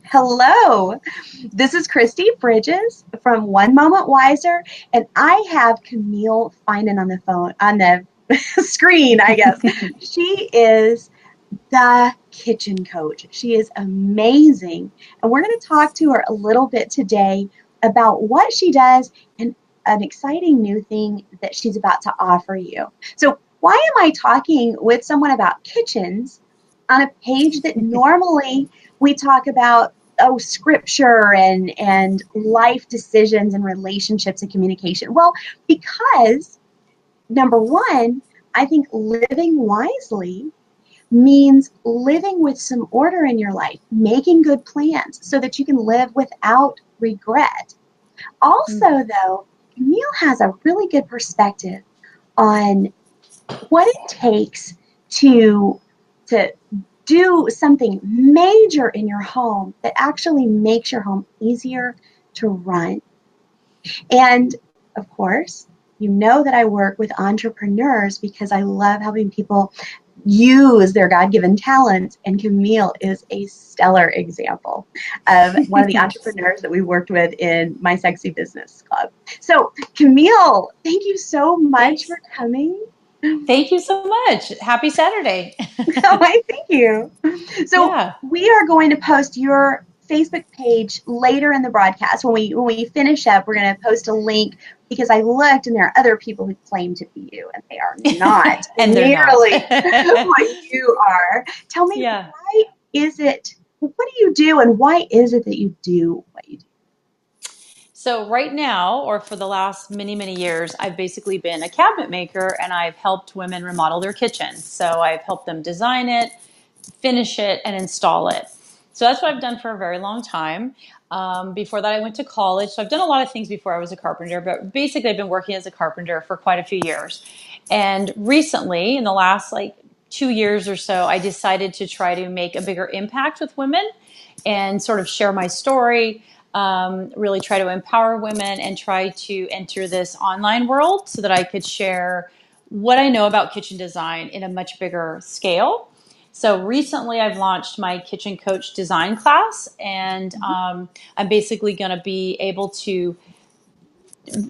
Hello, this is Christy Bridges from One Moment Wiser, and I have Camille Finan on the phone, on the screen, I guess. She is the kitchen coach. She is amazing, and we're going to talk to her a little bit today about what she does and an exciting new thing that she's about to offer you. So, why am I talking with someone about kitchens on a page that normally we talk about scripture and life decisions and relationships and communication? Well, because number one, I think living wisely means living with some order in your life, making good plans so that you can live without regret. Also, though, Camille has a really good perspective on what it takes to do something major in your home that actually makes your home easier to run. And of course, you know that I work with entrepreneurs because I love helping people use their God-given talents, and Camille is a stellar example of one of the entrepreneurs that we worked with in my Sexy Business Club. So, Camille, thank you so much for coming. Thank you so much. Happy Saturday. Oh, I thank you. So Yeah. we are going to post your Facebook page later in the broadcast. When we finish up, we're going to post a link because I looked and there are other people who claim to be you and they are not And they're not. nearly what you are. Tell me, Yeah. what do you do and why is it that you do what you do? So right now, or for the last many, many years, I've basically been a cabinet maker and I've helped women remodel their kitchen. So I've helped them design it, finish it, and install it. So that's what I've done for a very long time. Before that, I went to college. So I've done a lot of things before I was a carpenter, but basically I've been working as a carpenter for quite a few years. And recently, in the last 2 years or so, I decided to try to make a bigger impact with women and sort of share my story, really try to empower women and try to enter this online world so that I could share what I know about kitchen design in a much bigger scale. So recently I've launched my kitchen coach design class, and I'm basically going to be able to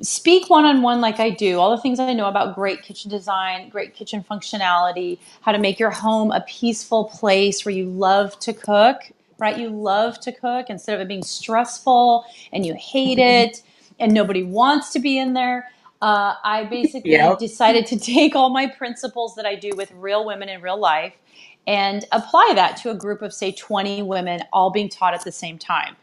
speak one-on-one like I do, all the things I know about great kitchen design, great kitchen functionality, how to make your home a peaceful place where you love to cook, right? You love to cook instead of it being stressful and you hate it and nobody wants to be in there. I basically Yep. decided to take all my principles that I do with real women in real life and apply that to a group of, say, 20 women all being taught at the same time.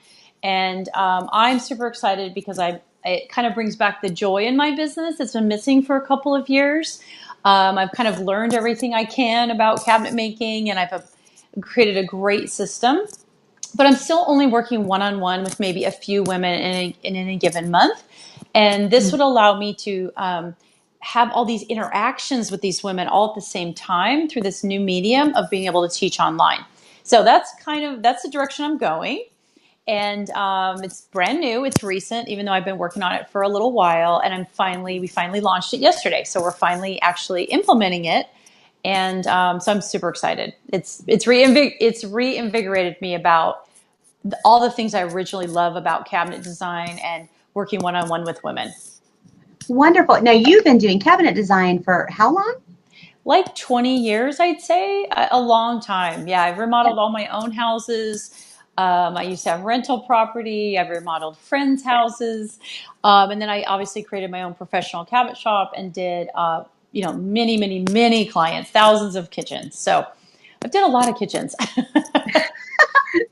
And I'm super excited because it kind of brings back the joy in my business that's been missing for a couple of years. I've kind of learned everything I can about cabinet making, and I've created a great system. But I'm still only working one-on-one with maybe a few women in any given month. And this would allow me to have all these interactions with these women all at the same time through this new medium of being able to teach online. So that's the direction I'm going. And it's brand new. It's recent, even though I've been working on it for a little while. And we finally launched it yesterday. So we're finally actually implementing it. And so I'm super excited. It's reinvigorated me about all the things I originally love about cabinet design and working one-on-one with women. Wonderful. Now you've been doing cabinet design for how long? Like 20 years, I'd say, a long time. Yeah, I've remodeled all my own houses. I used to have rental property. I've remodeled friends' houses. And then I obviously created my own professional cabinet shop and did, many, many, many clients, thousands of kitchens. So I've done a lot of kitchens.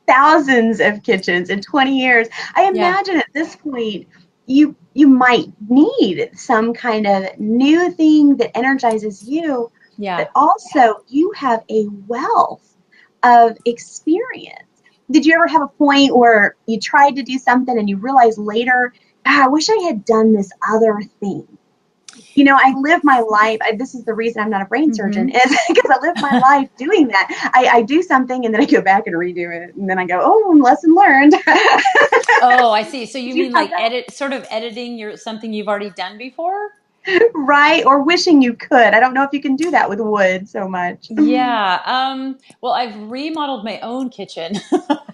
Thousands of kitchens in 20 years. I Yeah. imagine at this point you might need some kind of new thing that energizes you, Yeah. but also you have a wealth of experience. Did you ever have a point where you tried to do something and you realized later, I wish I had done this other thing? I live my life. This is the reason I'm not a brain surgeon, Mm-hmm. is because I live my life doing that. I do something and then I go back and redo it. And then I go, oh, lesson learned. Oh, I see. So you Do you mean have like that? sort of editing something you've already done before? Right? Or wishing you could. I don't know if you can do that with wood so much. Yeah. Well, I've remodeled my own kitchen.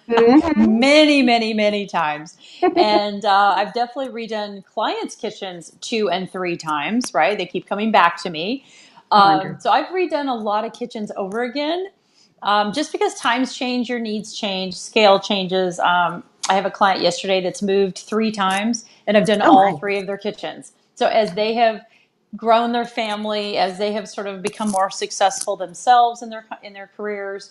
Mhm. many, many, many times. And I've definitely redone clients' kitchens 2 and 3 times, right? They keep coming back to me. Wonderful. So I've redone a lot of kitchens over again, just because times change, your needs change, scale changes. I have a client yesterday that's moved 3 times, and I've done Oh all my. 3 of their kitchens. So as they have grown their family, as they have sort of become more successful themselves in their careers,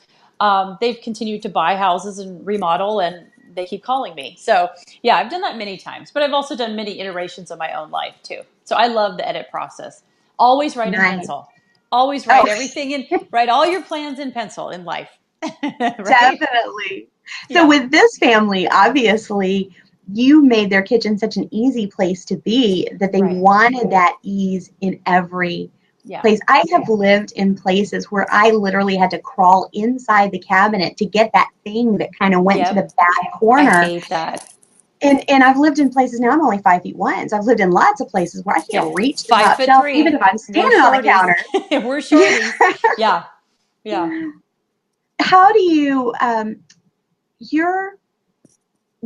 they've continued to buy houses and remodel, and they keep calling me. So yeah, I've done that many times, but I've also done many iterations of my own life too. So I love the edit process. Always write in Nice. pencil. Always Oh, write everything in, write all your plans in pencil in life. Right? definitely. So Yeah. with this family, obviously, you made their kitchen such an easy place to be that they Right. wanted that ease in every Yeah. place. I have lived in places where I literally had to crawl inside the cabinet to get that thing that kind of went to Yep. the back I corner. hate that. And I've lived in places now, I'm only 5'1", so I've lived in lots of places where I Yeah. can't reach the five top foot shelf even three. if I'm We're standing on the shorties. counter. We're shorties. Yeah. Yeah. How do you you're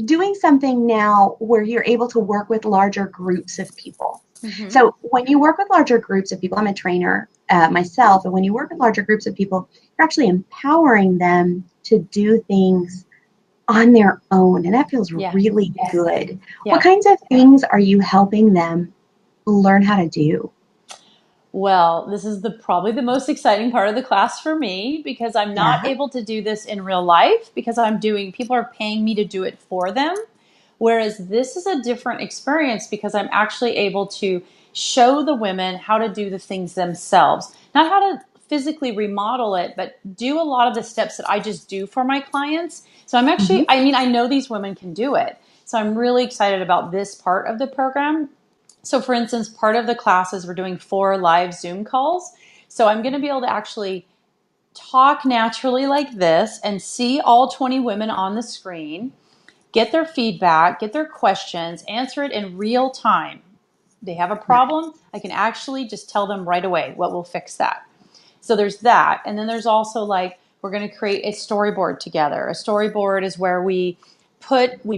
doing something now where you're able to work with larger groups of people. Hmm. So when you work with larger groups of people, I'm a trainer myself, and when you work with larger groups of people, you're actually empowering them to do things on their own, and that feels Yeah. really good. What Yeah. kinds of things are you helping them learn how to do? Well, this is probably the most exciting part of the class for me, because I'm not Yeah. able to do this in real life because people are paying me to do it for them. Whereas this is a different experience because I'm actually able to show the women how to do the things themselves, not how to physically remodel it, but do a lot of the steps that I just do for my clients. So Hmm. I know these women can do it. So I'm really excited about this part of the program. So, for instance, part of the classes, we're doing 4 live Zoom calls. So, I'm going to be able to actually talk naturally like this and see all 20 women on the screen, get their feedback, get their questions, answer it in real time. They have a problem, I can actually just tell them right away what will fix that. So there's that. And then there's also, like, we're going to create a storyboard together. A storyboard is where we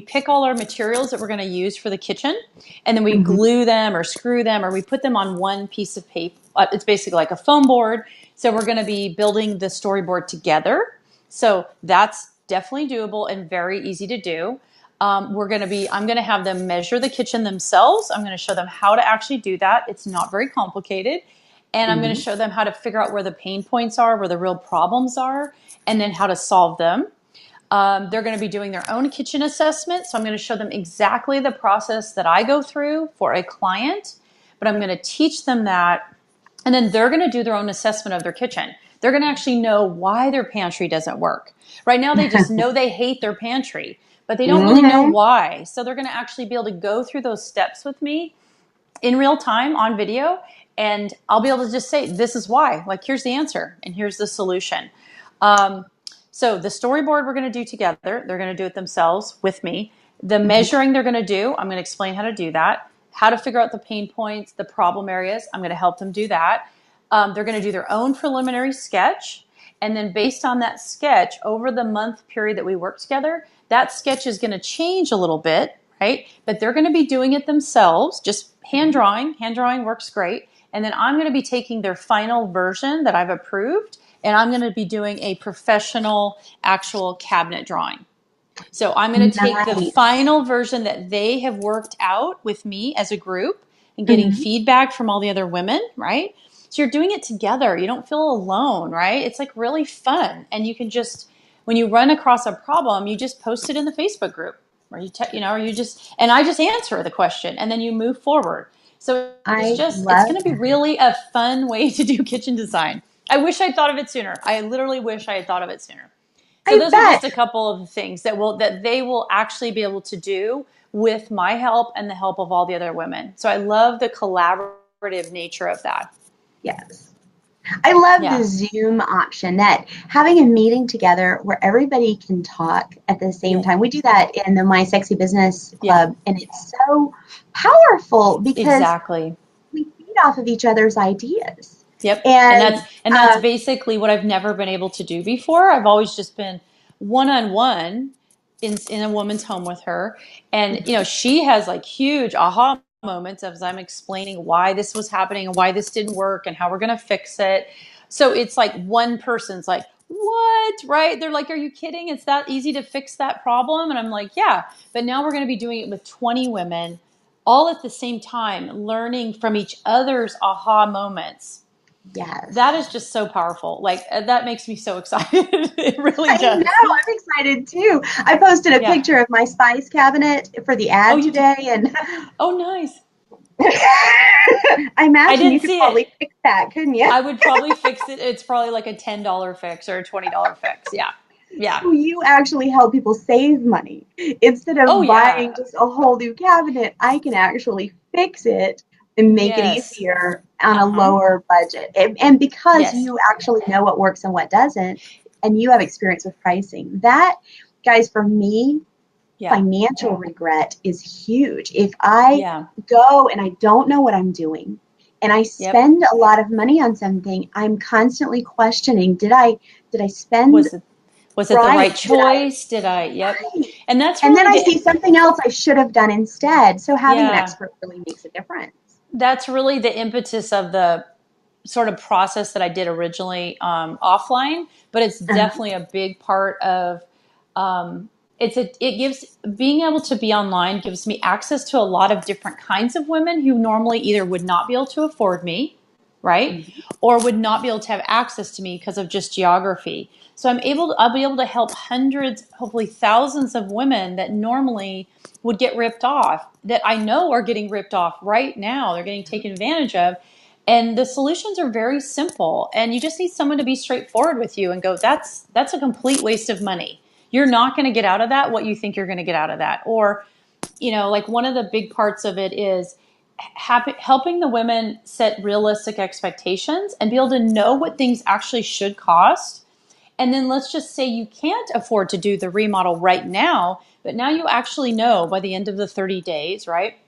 pick all our materials that we're going to use for the kitchen, and then we Hmm. glue them or screw them, or we put them on one piece of paper. It's basically like a foam board. So we're going to be building the storyboard together. So that's definitely doable and very easy to do. I'm going to have them measure the kitchen themselves. I'm going to show them how to actually do that. It's not very complicated. And I'm going to Hmm. show them how to figure out where the pain points are, where the real problems are, and then how to solve them. They're going to be doing their own kitchen assessment. So I'm going to show them exactly the process that I go through for a client, but I'm going to teach them that. And then they're going to do their own assessment of their kitchen. They're going to actually know why their pantry doesn't work. Right now, they just know they hate their pantry, but they don't really know Hmm. why. So they're going to actually be able to go through those steps with me in real time on video, and I'll be able to just say, this is why, like, here's the answer and here's the solution. um, so the storyboard we're going to do together, they're going to do it themselves with me. The Hmm. measuring they're going to do, I'm going to explain how to do that, how to figure out the pain points, the problem areas, I'm going to help them do that. They're going to do their own preliminary sketch, and then based on that sketch over the month period that we work together, that sketch is going to change a little bit, right? But they're going to be doing it themselves, just hand drawing. Hand drawing works great. And then I'm going to be taking their final version that I've approved, and I'm going to be doing a professional actual cabinet drawing. So I'm going to take the Nice. final version that they have worked out with me as a group and getting Hmm. feedback from all the other women, right? So you're doing it together. You don't feel alone, right? It's like really fun. And you can just, when you run across a problem, you just post it in the Facebook group, or or you just, and I just answer the question and then you move forward. So I it's love going to be that. really a fun way to do kitchen design. I wish I'd thought of it sooner. I literally wish I had thought of it sooner. So I those are just bet. a couple of things that they will actually be able to do with my help and the help of all the other women. So I love the collaborative nature of that. Yes. I love the Yeah. Zoom option, that having a meeting together where everybody can talk at the same Yeah. time. We do that in the My Sexy Business Yeah. Club, and it's so powerful because Exactly. we feed off of each other's ideas. Yep. And And that's basically what I've never been able to do before. I've always just been one on one, in a woman's home with her. And, she has like huge aha moments as I'm explaining why this was happening and why this didn't work and how we're going to fix it. So it's like one person's like, what? Right? They're like, are you kidding? It's that easy to fix that problem? And I'm like, yeah. But now we're going to be doing it with 20 women all at the same time, learning from each other's aha moments. Yes. That is just so powerful. Like that makes me so excited. It really I know. does. I'm excited too. I posted a Yeah. picture of my spice cabinet for the Oh, ad you did. today, and Oh, nice. I I imagine you didn't could see it. probably fix that, couldn't you? I would probably fix it. It's probably like a $10 fix or a $20 fix. Yeah. Yeah. So you actually help people save money. Instead Oh, of buying yeah. just a whole new cabinet, I can actually fix it and make it Yes. easier on a Uh-huh. lower budget. And because Yes. you actually know what works and what doesn't, and you have experience with pricing, that, guys, for me, Yeah. financial regret is huge. If I Yeah. go and I don't know what I'm doing and I Yep. spend a lot of money on something, I'm constantly questioning, did I spend Was it was it the right? right Did I choice? Did I? Yep. right? And that's And then really I the see something else I should have done instead. So having an yeah. expert really makes a difference. That's really the impetus of the sort of process that I did originally offline, but it's Uh-huh. definitely a big part of it gives being able to be online gives me access to a lot of different kinds of women who normally either would not be able to afford me, right? Mhm. Or would not be able to have access to me because of just geography. So I'll be able to help hundreds, hopefully thousands of women that normally would get ripped off, that I know are getting ripped off right now. They're getting taken advantage of. And the solutions are very simple. And you just need someone to be straightforward with you and go, that's a complete waste of money. You're not going to get out of that what you think you're going to get out of that. Or, like one of the big parts of it is helping the women set realistic expectations and be able to know what things actually should cost. And then let's just say you can't afford to do the remodel right now, but now you actually know by the end of the 30 days, right?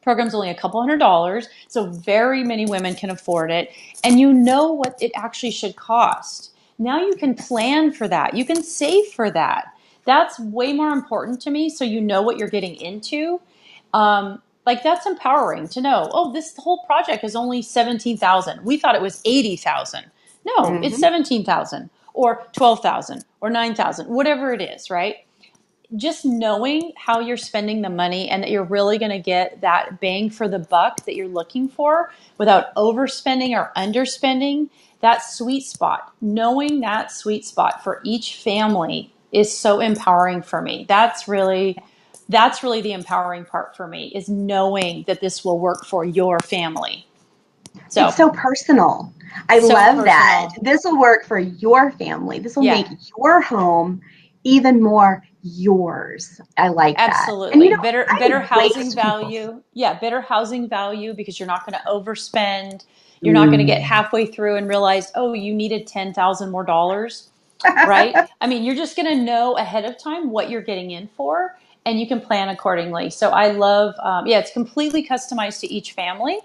Program's only a couple $100, so very many women can afford it, and you know what it actually should cost. Now you can plan for that. You can save for that. That's way more important to me. So you know what you're getting into. Like that's empowering to know. Oh, this whole project is only 17,000. We thought it was 80,000. No, it's Mhm. 17,000 or 12,000 or 9,000, whatever it is, right? Just knowing how you're spending the money and that you're really going to get that bang for the buck that you're looking for without overspending or underspending, that sweet spot, knowing that sweet spot for each family is so empowering for me. That's really the empowering part for me, is knowing that this will work for your family. It's So, so personal. I so love that. personal. This will work for your family. This will Yeah. make your home even more yours. I like that. And Absolutely. Better I housing waste people. value. Yeah, better housing value because you're not going to overspend. You're not going to get Mm. halfway through and realize, oh, you needed 10,000 more dollars, right? I mean, you're just going to know ahead of time what you're getting in for, and you can plan accordingly. So I love, yeah, it's completely customized to each family, Mhm.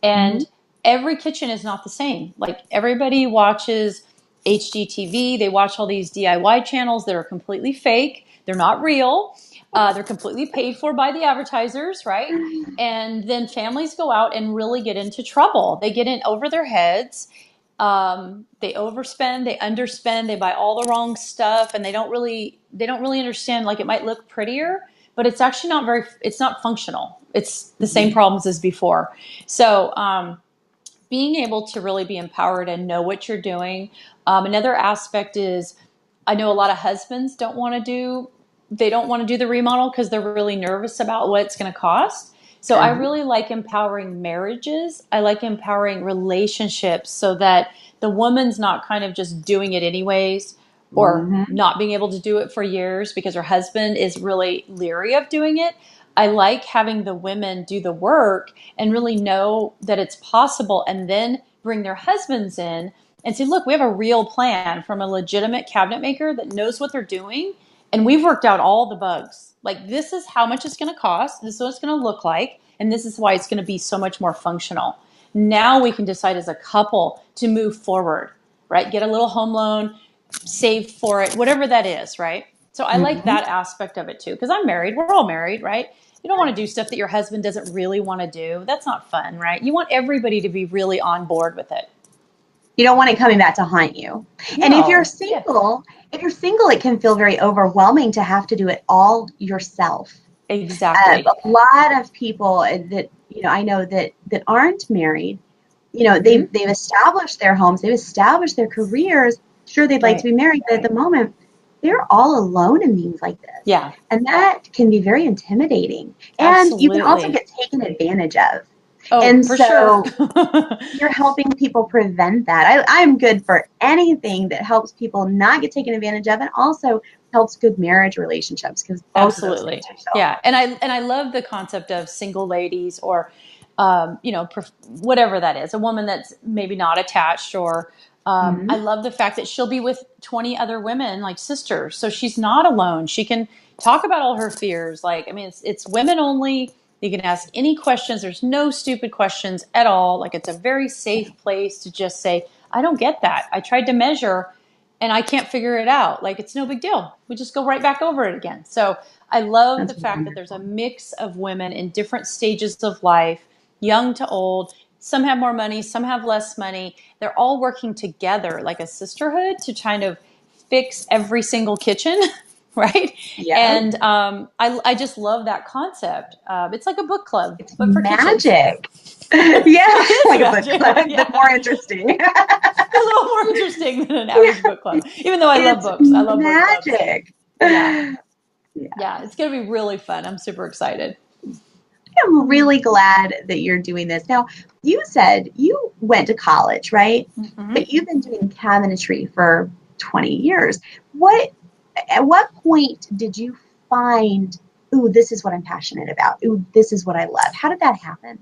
and every kitchen is not the same. Like everybody watches HGTV, they watch all these DIY channels that are completely fake. They're not real. They're completely paid for by the advertisers, right? And then families go out and really get into trouble. They get in over their heads. They overspend, they underspend, they buy all the wrong stuff, and they don't really understand. Like it might look prettier, but it's actually not very. It's not functional. It's the same Mhm. problems as before. So being able to really be empowered and know what you're doing. Another aspect is, I know a lot of husbands they don't want to do the remodel because they're really nervous about what it's going to cost. So I Uh-huh. really like empowering marriages. I like empowering relationships so that the woman's not kind of just doing it anyways, or Mhm. not being able to do it for years because her husband is really leery of doing it. I like having the women do the work and really know that it's possible, and then bring their husbands in and say, look, we have a real plan from a legitimate cabinet maker that knows what they're doing. And we've worked out all the bugs. Like, this is how much it's going to cost. This is what it's going to look like. And this is why it's going to be so much more functional. Now we can decide as a couple to move forward, right? Get a little home loan, save for it, whatever that is, right? So I like Mhm. that aspect of it too, because I'm married. We're all married, right? You don't want to do stuff that your husband doesn't really want to do. That's not fun, right? You want everybody to be really on board with it. You don't want it coming back to haunt you. And No, yeah, if you're single, it can feel very overwhelming to have to do it all yourself. exactly. A lot of people that I know that aren't married, Hmm. they've established their homes, they've established their careers. Sure, they'd like to Right. be married, but at the moment, they're all alone in things like this, Yeah, and that can be very intimidating. And you can also absolutely. get taken advantage of. Oh, And for sure. so you're helping people prevent that. I'm good for anything that helps people not get taken advantage of and also helps good marriage relationships because both of those things Absolutely. are so Yeah. important. And I love the concept of single ladies or whatever that is, a woman that's maybe not attached or I Mhm. love the fact that she'll be with 20 other women like sisters. So she's not alone. She can talk about all her fears. Like, I mean, it's women only. You can ask any questions. There's no stupid questions at all. Like it's a very safe place to just say, I don't get that. I tried to measure and I can't figure it out. Like it's no big deal. We just go right back over it again. So I love the That's fact that there's a wonderful. mix of women in different stages of life, young to old. Some have more money, some have less money. They're all working together like a sisterhood to kind of fix every single kitchen, right? Yeah, And I just love that concept. It's like a book club, it's but for kitchens. magic. Yeah, It is like a book magic. club, but Yeah. more interesting. A little more interesting than an average Yeah, book club. Even though I love it's books, I love book clubs. magic. Yeah, Yeah. yeah, it's going to be really fun. I'm super excited. I'm really glad that you're doing this. Now, you said you went to college, right? Hmm. But you've been doing cabinetry for 20 years. What At what point did you find, ooh, this is what I'm passionate about. Ooh, this is what I love. How did that happen?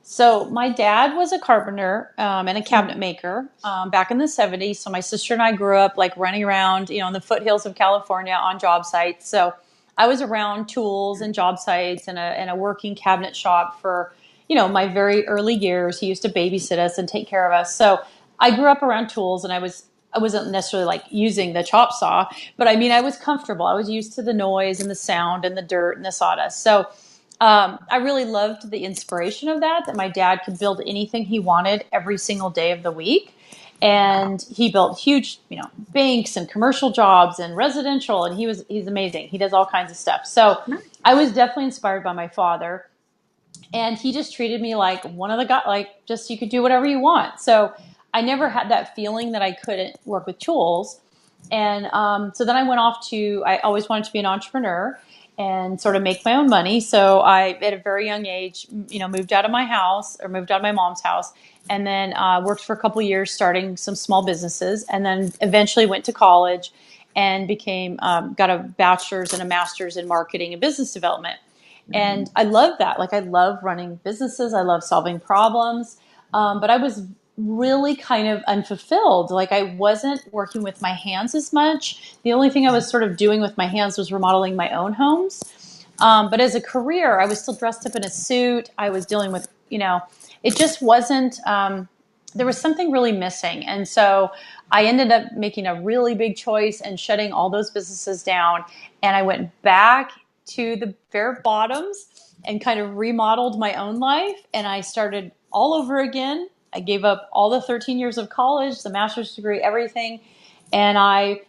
So my dad was a carpenter and a cabinet Mhm. maker back in the 70s. So my sister and I grew up like running around, in the foothills of California on job sites. So I was around tools and job sites and a working cabinet shop for, my very early years. He used to babysit us and take care of us. So I grew up around tools and I wasn't necessarily like using the chop saw, but I mean, I was comfortable. I was used to the noise and the sound and the dirt and the sawdust. So I really loved the inspiration of that my dad could build anything he wanted every single day of the week. Wow. And he built huge, banks and commercial jobs and residential. And he's amazing. He does all kinds of stuff. So Nice. I was definitely inspired by my father. And he just treated me like one of the guys, like just you could do whatever you want. So I never had that feeling that I couldn't work with tools. And so then I went off I always wanted to be an entrepreneur and sort of make my own money. So I, at a very young age, moved out of my house or moved out of my mom's house and then worked for a couple of years starting some small businesses and then eventually went to college and got a bachelor's and a master's in marketing and business development. And I love that. Like, I love running businesses. I love solving problems. But I was really kind of unfulfilled. Like, I wasn't working with my hands as much. The only thing I was sort of doing with my hands was remodeling my own homes. But as a career, I was still dressed up in a suit. I was dealing with, it just wasn't, there was something really missing. And so I ended up making a really big choice and shutting all those businesses down. And I went back to the bare bottoms and kind of remodeled my own life. And I started all over again. I gave up all the 13 years of college, the master's degree, everything. And I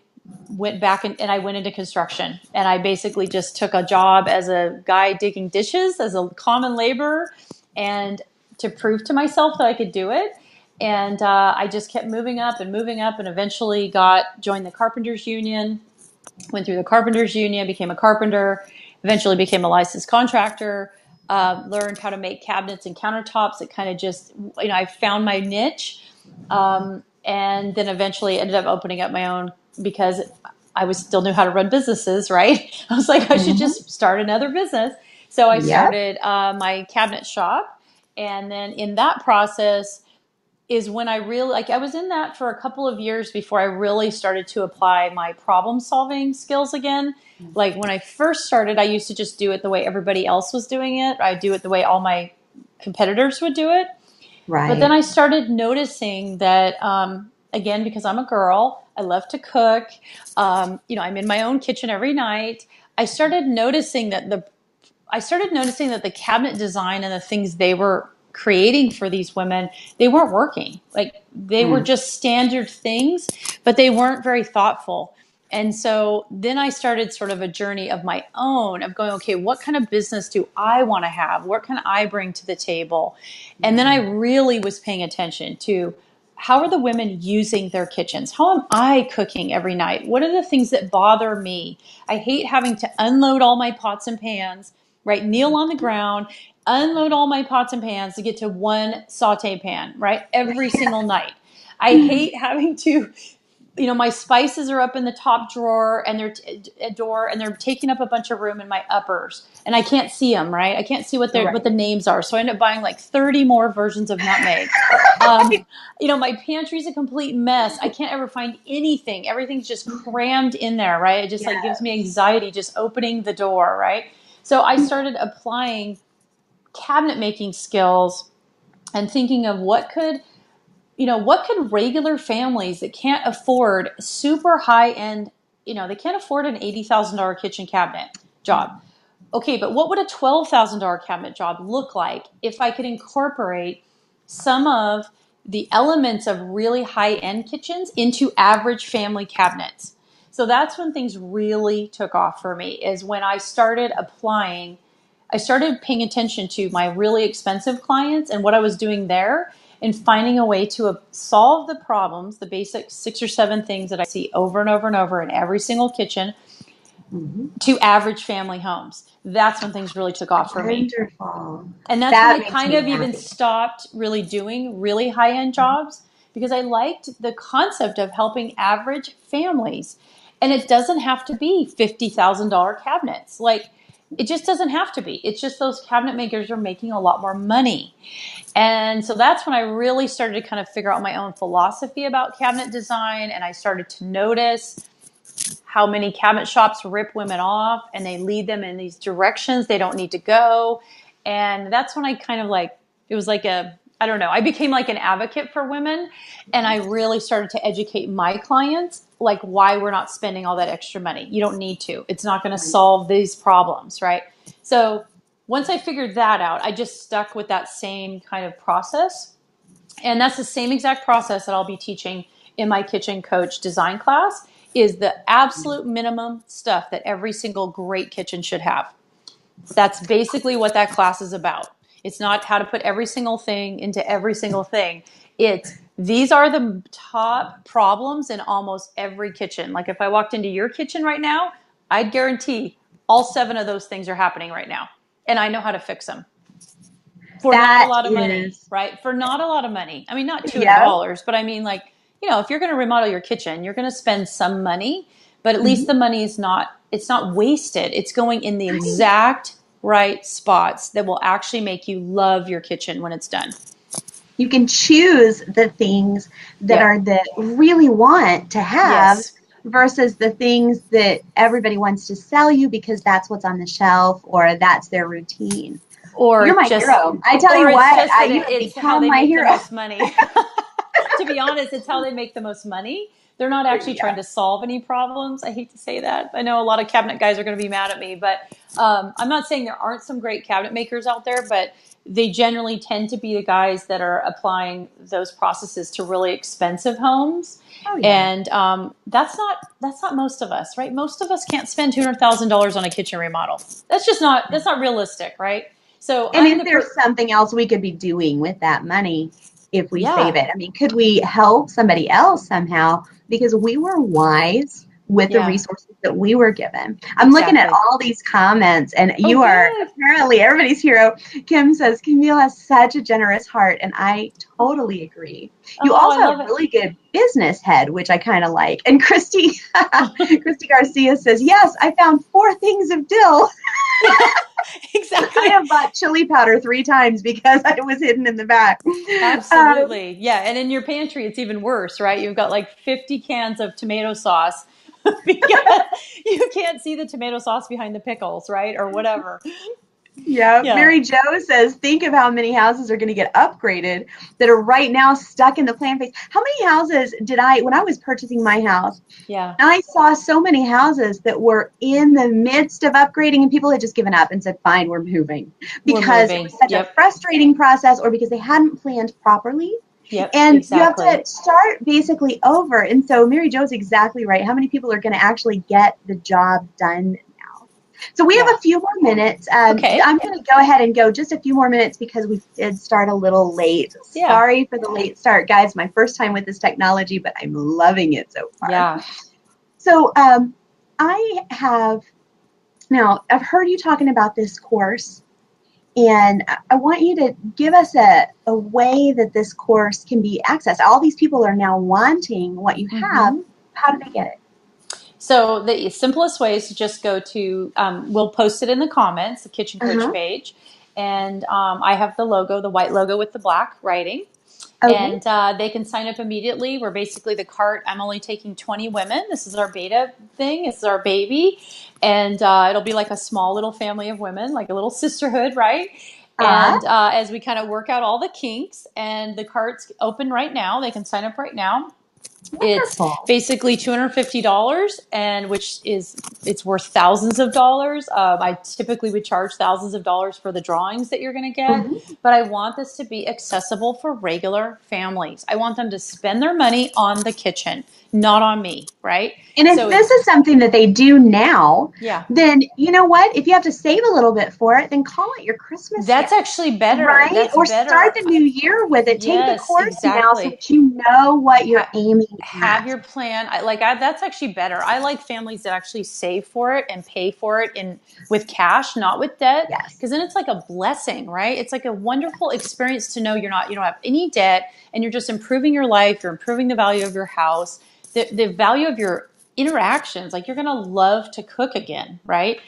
went back and I went into construction. And I basically just took a job as a guy digging dishes as a common laborer and to prove to myself that I could do it. And I just kept moving up and eventually joined the carpenters union, went through the carpenters union, became a carpenter, eventually became a licensed contractor, learned how to make cabinets and countertops. It kind of just, I found my niche. And then eventually ended up opening up my own because I was still knew how to run businesses, right? I was like, I should Mm-hmm. just start another business. So I Yep. started my cabinet shop. And then in that process, is when I really like I was in that for a couple of years before I really started to apply my problem solving skills again. Like when I first started, I used to just do it the way everybody else was doing it. I do it the way all my competitors would do it. But then Right. I started noticing that again, because I'm a girl, I love to cook. I'm in my own kitchen every night. I started noticing that the cabinet design and the things they were creating for these women, they weren't working. Like they were just standard things, but they weren't very thoughtful. And so then I started sort of a journey of my own of going, okay, what kind of business do I want to have? What can I bring to the table? And then I really was paying attention to how are the women using their kitchens? How am I cooking every night? What are the things that bother me? I hate having to unload all my pots and pans, right? Kneel on the ground, unload all my pots and pans to get to one saute pan, right? Every single night. I hate having to, my spices are up in the top drawer and they're taking up a bunch of room in my uppers and I can't see them, right? I can't see what the names are. So I end up buying like 30 more versions of nutmeg. My pantry's a complete mess. I can't ever find anything. Everything's just crammed in there, right? It just like gives me anxiety just opening the door, right? So I started applying cabinet making skills and thinking of what could regular families that can't afford super high end, they can't afford an $80,000 kitchen cabinet job. Okay, but what would a $12,000 cabinet job look like if I could incorporate some of the elements of really high end kitchens into average family cabinets? So that's when things really took off for me, is when I started paying attention to my really expensive clients and what I was doing there and finding a way to solve the problems, the basic 6 or 7 things that I see over and over and over in every single kitchen to average family homes. That's when things really took off for me. Wonderful. And that's when I kind of even stopped really doing really high-end jobs because I liked the concept of helping average families. And it doesn't have to be $50,000 cabinets. Like, it just doesn't have to be. It's just those cabinet makers are making a lot more money. And so that's when I really started to kind of figure out my own philosophy about cabinet design. And I started to notice how many cabinet shops rip women off and they lead them in these directions they don't need to go. And that's when I kind of it was like I don't know, I became like an advocate for women. And I really started to educate my clients, like why we're not spending all that extra money. You don't need to. It's not going to solve these problems, right? So once I figured that out, I just stuck with that same kind of process. And that's the same exact process that I'll be teaching in my kitchen coach design class, is the absolute minimum stuff that every single great kitchen should have. That's basically what that class is about. It's not how to put every single thing into every single thing. These are the top problems in almost every kitchen. Like if I walked into your kitchen right now, I'd guarantee all 7 of those things are happening right now. And I know how to fix them. For not a lot of money, right? For not a lot of money. I mean, not $200, but I mean if you're going to remodel your kitchen, you're going to spend some money, but at least the money it's not wasted. It's going in the exact right spots that will actually make you love your kitchen when it's done. You can choose the things that are that really want to have versus the things that everybody wants to sell you because that's what's on the shelf or that's their routine. Or you're my hero. I tell you what, you have become my hero. The most money. To be honest, it's how they make the most money. They're not actually trying to solve any problems. I hate to say that. I know a lot of cabinet guys are going to be mad at me, but I'm not saying there aren't some great cabinet makers out there, but they generally tend to be the guys that are applying those processes to really expensive homes. And that's not most of us, right? Most of us can't spend $200,000 on a kitchen remodel. That's not realistic, right? So, and if there's something else we could be doing with that money, if we save it, I mean, could we help somebody else somehow? Because we were wise with the resources that we were given. I'm looking at all these comments, and you are apparently everybody's hero. Kim says, Camille has such a generous heart, and I totally agree. You also have a really good business head, which I kind of like. And Christy Garcia says, yes, I found 4 things of dill. Exactly. I have bought chili powder 3 times because it was hidden in the back. Absolutely. And in your pantry, it's even worse, right? You've got like 50 cans of tomato sauce because you can't see the tomato sauce behind the pickles, right? Or whatever. Yeah, Yeah. Mary Jo says, think of how many houses are going to get upgraded that are right now stuck in the plan phase. How many houses did when I was purchasing my house, Yeah. I saw so many houses that were in the midst of upgrading and people had just given up and said, fine, we're moving We're because it was moving. such a Yep. frustrating process or because they hadn't planned properly. Yep. And you have Exactly. to start basically over. And so Mary Jo's exactly right. How many people are going to actually get the job done now? So we have Yeah. a few more minutes. Okay. I'm going to go ahead and go just a few more minutes because we did start a little late. Yeah. Sorry for the late start, guys. My first time with this technology, but I'm loving it so far. Yeah. So I have now, I've heard you talking about this course, and I want you to give us a way that this course can be accessed. All these people are now wanting what you have. Mm-hmm. How do they get it? So the simplest way is to just go to, we'll post it in the comments, the Kitchen Coach Uh-huh. page. And I have the logo, the white logo with the black writing. Okay. And they can sign up immediately. We're basically the cart. I'm only taking 20 women. This is our beta thing. This is our baby. And it'll be like a small little family of women, like a little sisterhood, right? Ah, And as we kind of work out all the kinks, and the cart's open right now, they can sign up right now. It's wonderful. basically $250, and which is it's worth thousands of dollars. I typically would charge thousands of dollars for the drawings that you're going to get, Mm-hmm. but I want this to be accessible for regular families. I want them to spend their money on the kitchen, not on me, right? And if So this it's is something that they do now, yeah. then you know what? If you have to save a little bit for it, then call it your Christmas That's gift, actually better. right? That's Or start better. the new year with it. Take the Yes, course now so exactly. that you know what you're aiming Have at. your plan. That's actually better. I like families that actually save for it and pay for it in with cash, not with debt, Yes. because then it's like a blessing, right? It's like a wonderful experience to know you don't have any debt and you're just improving your life, you're improving the value of your house, the value of your interactions. Like you're going to love to cook again, right?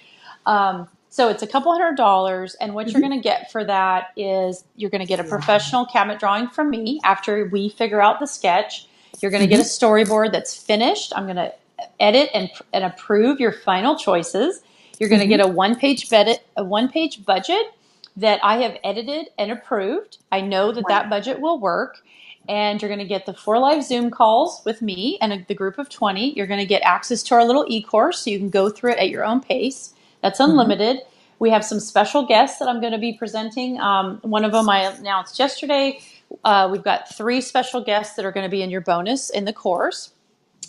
So it's a couple $100, and what you're Mm-hmm. going to get for that is you're going to get a professional cabinet drawing from me after we figure out the sketch. You're going to get a Mm-hmm. storyboard that's finished. I'm going to edit and approve your final choices. You're going to Mm-hmm. get a one-page budget that I have edited and approved. I know that that Wonderful. budget will work. And you're going to get the 4 live Zoom calls with me and the group of 20. You're going to get access to our little e-course so you can go through it at your own pace. That's Mm-hmm. unlimited. We have some special guests that I'm going to be presenting. One of them I announced yesterday. We've got 3 special guests that are going to be in your bonus in the course.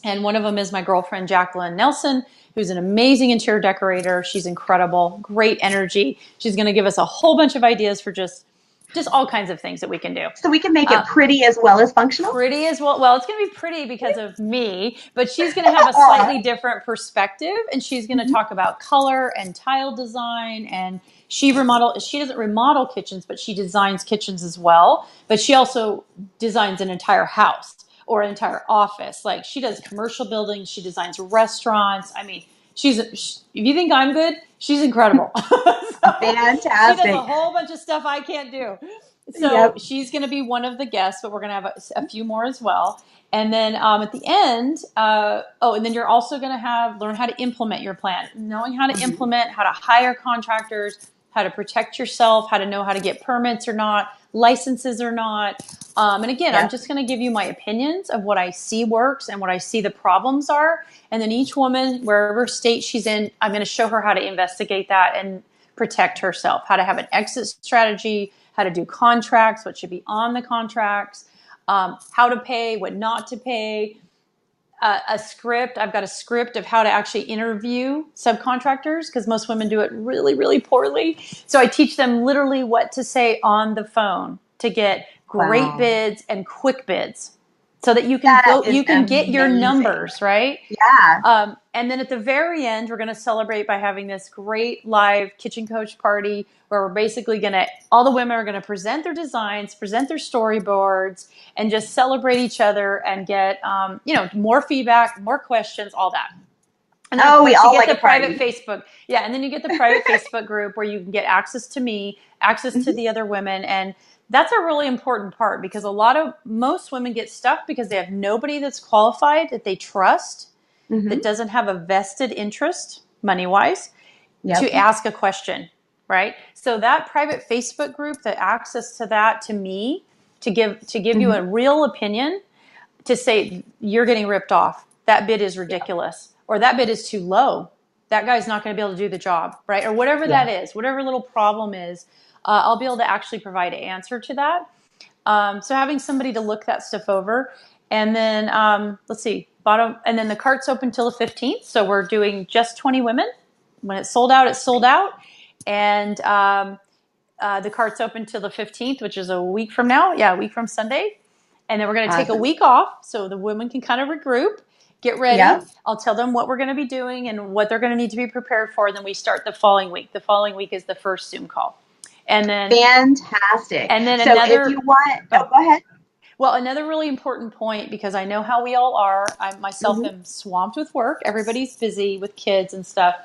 And one of them is my girlfriend, Jacqueline Nelson, who's an amazing interior decorator. She's incredible, great energy. She's going to give us a whole bunch of ideas for just all kinds of things that we can do. So we can make Uh, it pretty as well as functional. Pretty as well. Well, it's going to be pretty because of me, but she's going to have a slightly different perspective, and she's going to Mm-hmm. talk about color and tile design. And she doesn't remodel kitchens, but she designs kitchens as well. But she also designs an entire house or an entire office. Like she does commercial buildings, she designs restaurants. I mean, if you think I'm good, she's incredible. So she does a Fantastic. whole bunch of stuff I can't do. So Yep. she's going to be one of the guests, but we're going to have a few more as well. And then at the end, and then you're also going to learn how to implement your plan, knowing how to Mm-hmm. implement, how to hire contractors, how to protect yourself, how to know how to get permits or not, licenses or not. And again, I'm Yep. just going to give you my opinions of what I see works and what I see the problems are. And then each woman, wherever state she's in, I'm going to show her how to investigate that and protect herself, how to have an exit strategy, how to do contracts, what should be on the contracts, how to pay, what not to pay, a script. I've got a script of how to actually interview subcontractors because most women do it really, really poorly. So I teach them literally what to say on the phone to get great Wow. bids and quick bids so that That is you can get your amazing. numbers, right? Yeah. And then at the very end, we're going to celebrate by having this great live kitchen coach party where we're basically all the women are going to present their designs, present their storyboards, and just celebrate each other and get, more feedback, more questions, all that. And then, of Oh, we course, you all get like the a private party. Facebook. Yeah. And then you get the private Facebook group where you can get access to me, access to Mm-hmm. the other women. And that's a really important part because most women get stuck because they have nobody that's qualified that they trust Mm-hmm. that doesn't have a vested interest, money wise, to Yep. ask a question. right? So that private Facebook group, the access to that, to me, to give you a real opinion, to say you're getting ripped off, that bid is ridiculous, or that bid is too low, that guy's not going to be able to do the job, right? Or whatever that is, whatever little problem is, I'll be able to actually provide an answer to that. So having somebody to look that stuff over. And then let's see, and then the cart's open till the 15th. So we're doing just 20 women. When it's sold out, it's sold out. And the cart's open till the 15th, which is a week from now. Yeah, a week from Sunday. And then we're going to take a week off so the women can kind of regroup, get ready. Yep. I'll tell them what we're going to be doing and what they're going to need to be prepared for. And then we start the following week. The following week is the first Zoom call. And then fantastic. And then so if you want, go ahead. Well, another really important point, because I know how we all are. I myself am swamped with work. Everybody's busy with kids and stuff.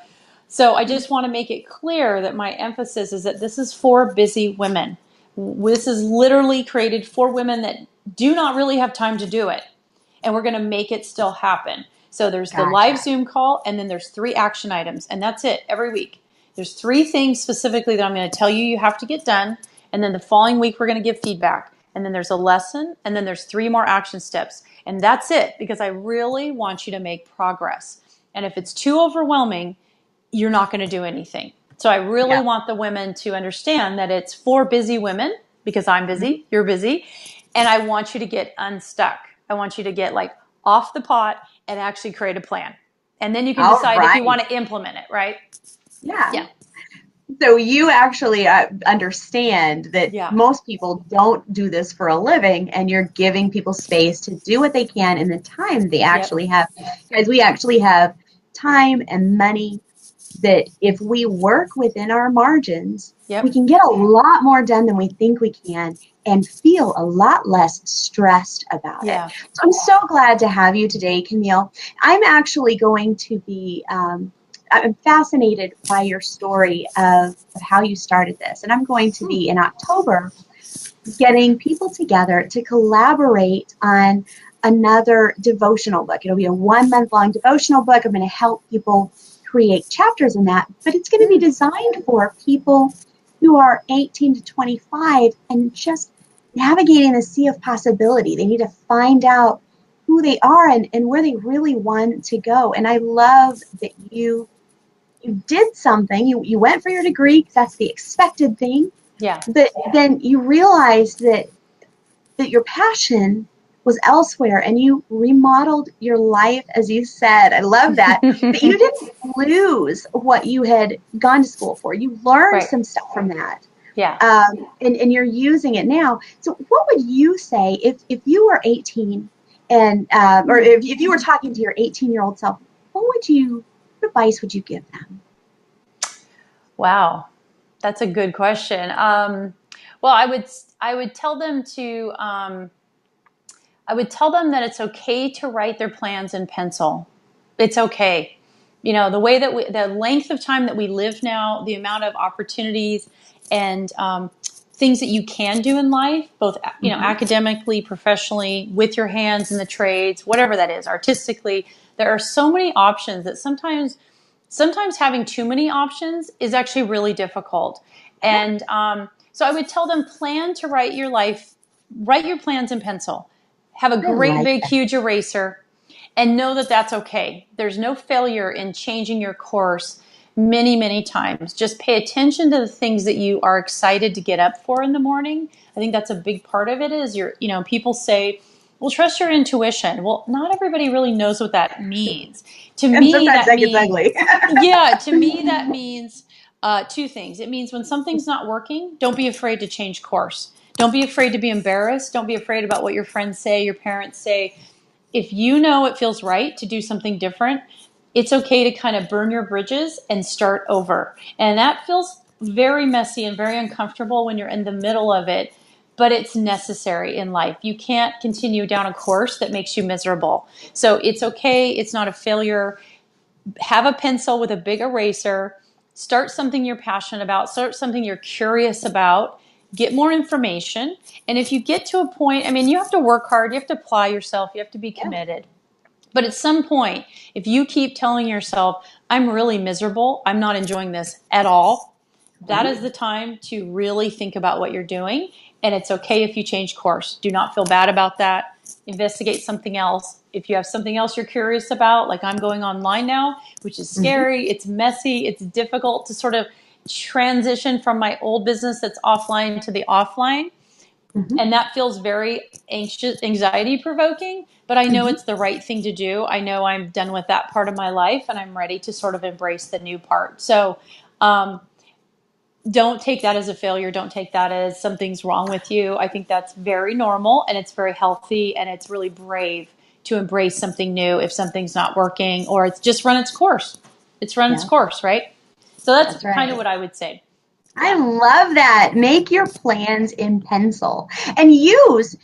So I just want to make it clear that my emphasis is that this is for busy women. This is literally created for women that do not really have time to do it. And we're going to make it still happen. So there's the live Zoom call, and then there's 3 action items, and that's it every week. There's 3 things specifically that I'm going to tell you have to get done, and then the following week we're going to give feedback. And then there's a lesson, and then there's 3 more action steps. And that's it, because I really want you to make progress. And if it's too overwhelming, you're not going to do anything. So I really want the women to understand that it's for busy women, because I'm busy, you're busy, and I want you to get unstuck. I want you to get like off the pot and actually create a plan. And then you can decide if you want to implement it, right? Yeah. So you actually understand that most people don't do this for a living, and you're giving people space to do what they can in the time they actually have. Guys, we actually have time and money that if we work within our margins, we can get a lot more done than we think we can and feel a lot less stressed about it. So I'm so glad to have you today, Camille. I'm actually going to be I'm fascinated by your story of how you started this. And I'm going to be in October getting people together to collaborate on another devotional book. It'll be a 1-month-long devotional book. I'm going to help people create chapters in that, but it's going to be designed for people who are 18 to 25 and just navigating the sea of possibility. They need to find out who they are and where they really want to go. And I love that you did something. You went for your degree because that's the expected thing. But then you realized that your passion was elsewhere, and you remodeled your life, as you said. I love that. But you didn't lose what you had gone to school for. You learned some stuff from that. And you're using it now. So what would you say if you were 18 and or if you were talking to your 18-year-old self, what advice would you give them? Wow, that's a good question. Well, I would tell them to I would tell them that it's okay to write their plans in pencil. It's okay. You know, the way that the length of time that we live now, the amount of opportunities and things that you can do in life, both academically, professionally, with your hands in the trades, whatever that is, artistically, there are so many options that sometimes having too many options is actually really difficult. And so I would tell them, plan to write your plans in pencil. Have a great, big, huge eraser, and know that that's okay. There's no failure in changing your course many, many times. Just pay attention to the things that you are excited to get up for in the morning. I think that's a big part of it is people say, well, trust your intuition. Well, not everybody really knows what that means. To me, that means ugly. To me, that means 2 things. It means when something's not working, don't be afraid to change course. Don't be afraid to be embarrassed. Don't be afraid about what your friends say, your parents say. If you know it feels right to do something different, it's okay to kind of burn your bridges and start over. And that feels very messy and very uncomfortable when you're in the middle of it, but it's necessary in life. You can't continue down a course that makes you miserable. So it's okay. It's not a failure. Have a pencil with a big eraser. Start something you're passionate about. Start something you're curious about. Get more information. And if you get to a point, you have to work hard. You have to apply yourself. You have to be committed. But at some point, if you keep telling yourself, I'm really miserable, I'm not enjoying this at all, that is the time to really think about what you're doing. And it's okay if you change course. Do not feel bad about that. Investigate something else. If you have something else you're curious about, like I'm going online now, which is Mm-hmm. scary, it's messy, it's difficult to sort of transition from my old business that's offline to the offline. Mm-hmm. And that feels very anxiety provoking, but I know Mm-hmm. it's the right thing to do. I know I'm done with that part of my life and I'm ready to sort of embrace the new part. So, don't take that as a failure. Don't take that as something's wrong with you. I think that's very normal and it's very healthy and it's really brave to embrace something new if something's not working or it's just run its course. It's run its Yeah, course, right? So that's that's kind of right. what I would say. I Yeah. love that. Make your plans in pencil and use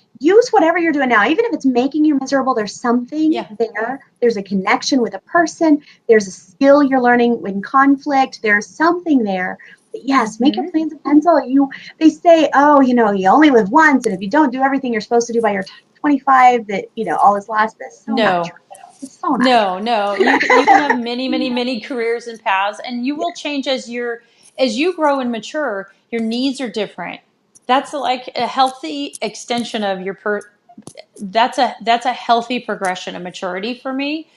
whatever you're doing now. Even if it's making you miserable, there's something Yeah. there. There's a connection with a person. There's a skill you're learning in conflict. There's something there. But yes, make your Mm-hmm. plans in pencil. They say, oh, you only live once, and if you don't do everything you're supposed to do by your 25, that all is lost. That's so not No, true. It's so not no, true. no. You can have many, many, many careers and paths, and you will change as you grow and mature. Your needs are different. That's like a healthy extension of your that's a healthy progression of maturity for me.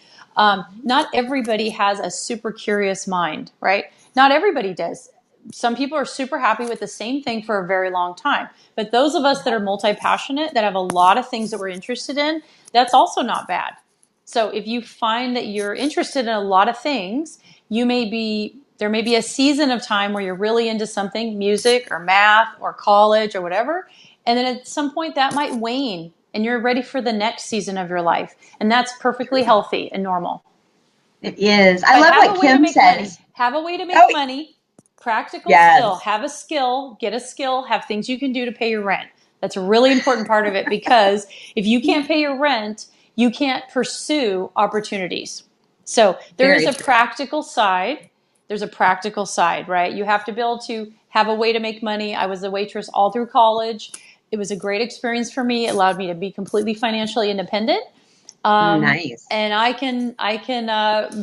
Not everybody has a super curious mind, right? Not everybody does. Some people are super happy with the same thing for a very long time. But those of us that are multi-passionate, that have a lot of things that we're interested in, that's also not bad. So if you find that you're interested in a lot of things, there may be a season of time where you're really into something, music or math or college or whatever, and then at some point that might wane and you're ready for the next season of your life. And that's perfectly healthy and normal. It is. I But love have a what way to Kim make money. says. Have a way to make Oh, money. Practical skill. yes. Have a skill. Get a skill. Have things you can do to pay your rent. That's a really important part of it because if you can't pay your rent, you can't pursue opportunities. So there is Very a true. practical side. There's a practical side, right? You have to be able to have a way to make money. I was a waitress all through college. It was a great experience for me. It allowed me to be completely financially independent. Nice. And I can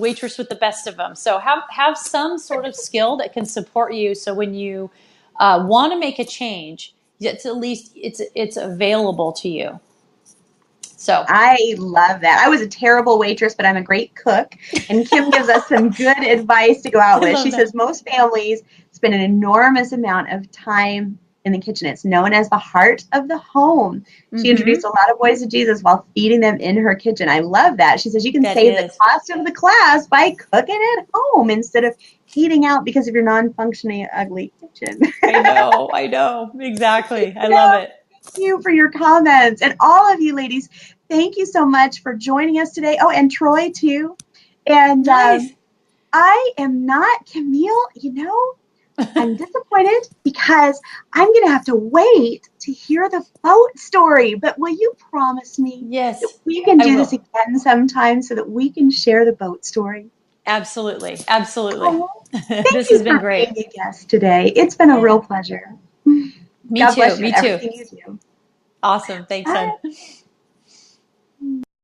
waitress with the best of them. So have some sort of skill that can support you. So when you want to make a change, it's at least it's available to you. So I love that. I was a terrible waitress, but I'm a great cook. And Kim gives us some good advice to go out I with. love She that. says most families spend an enormous amount of time in the kitchen. It's known as the heart of the home. She introduced Mm-hmm. a lot of boys to Jesus while feeding them in her kitchen. I love that. She says you can That save the is. cost of the class by cooking at home instead of eating out because of your non-functioning ugly kitchen. I know, exactly. I love Yeah, it. you for your comments. And all of you ladies, thank you so much for joining us today. Oh, and Troy too. And Nice. I am not Camille, I'm disappointed because I'm going to have to wait to hear the boat story. But will you promise me that Yes, we can I do this will. again sometime so that we can share the boat story? Absolutely, absolutely. Oh, thank This has you been for great. being a guest today. It's been a Yeah. real pleasure. Me God too. bless you Me in too. everything you do. Awesome. Thanks, son. Bye.